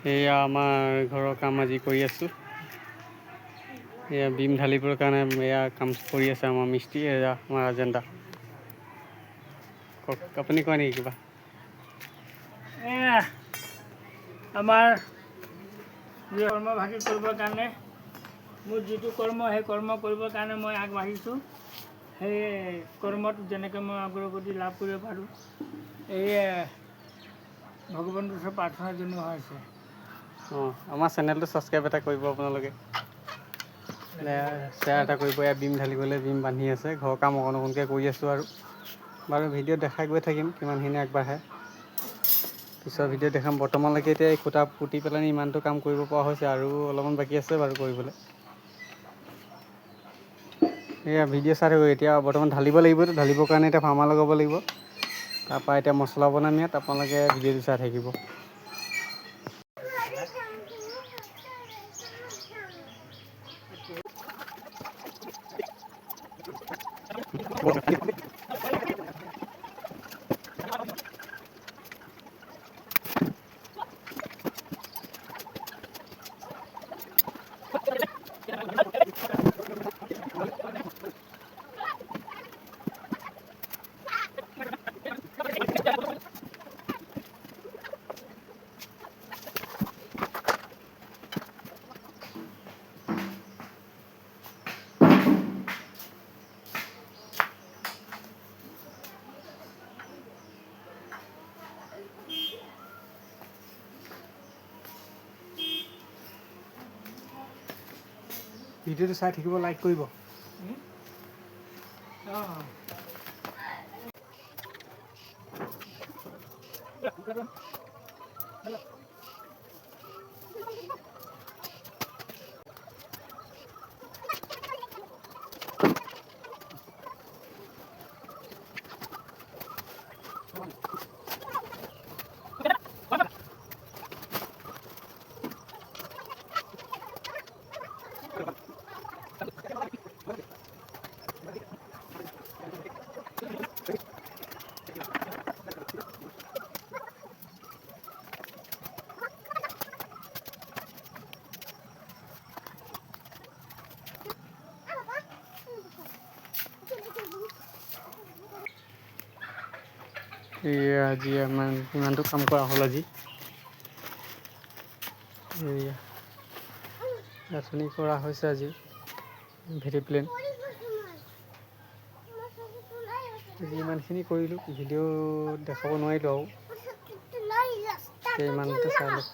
এয়া আমাৰ ঘৰৰ কাম আজি কৰি আছোঁ। এয়া বিম ঢালিবৰ কাৰণে এয়া কাম কৰি আছে আমাৰ মিস্ত্ৰী, এয়া আমাৰ ৰাজেন দা। কওক, আপুনি কয় নেকি কিবা? আমাৰ কৰ্মভাগী কৰিবৰ কাৰণে মোৰ যিটো কৰ্ম সেই কৰ্ম কৰিবৰ কাৰণে মই আগবাঢ়িছোঁ। সেই কৰ্মত যেনেকৈ মই অগ্ৰগতি লাভ কৰিব পাৰোঁ, এয়ে ভগৱানৰ ওচৰত প্ৰাৰ্থনা জনোৱা হৈছে। আমাৰ চেনেলটো ছাবস্ক্ৰাইব এটা কৰিব আপোনালোকে। শ্বেয়াৰ এটা কৰিব। এয়া বিম ঢালিবলৈ বিম বান্ধি আছে। ঘৰৰ কাম অকণ অকণকৈ কৰি আছোঁ আৰু বাৰু ভিডিঅ'ত দেখাই গৈ থাকিম কিমানখিনি আগবাঢ়ে। পিছৰ ভিডিঅ'ত দেখাম। বৰ্তমানলৈকে এতিয়া এই খুঁটা পুতি পেলাই ইমানটো কাম কৰিব পৰা হৈছে, আৰু অলপমান বাকী আছে বাৰু কৰিবলৈ। এয়া ভিডিঅ' চাই থাকোঁ। এতিয়া বৰ্তমান ঢালিব লাগিবতো, ঢালিবৰ কাৰণে এতিয়া ফাৰ্মাৰ লগাব লাগিব। তাৰপৰা এতিয়া মছলা বনাম ইয়াত, আপোনালোকে ভিডিঅ'টো চাই থাকিব। ভিডিঅ'টো চাই থাকিব, লাইক কৰিব। আজি ইমানটো কাম কৰা হ'ল আজি। এয়া গাঁথনি কৰা হৈছে আজি ভেটি প্লেন। আজি ইমানখিনি কৰিলোঁ, ভিডিঅ' দেখাব নোৱাৰিলোঁ আৰু ইমানতে চাই লওক।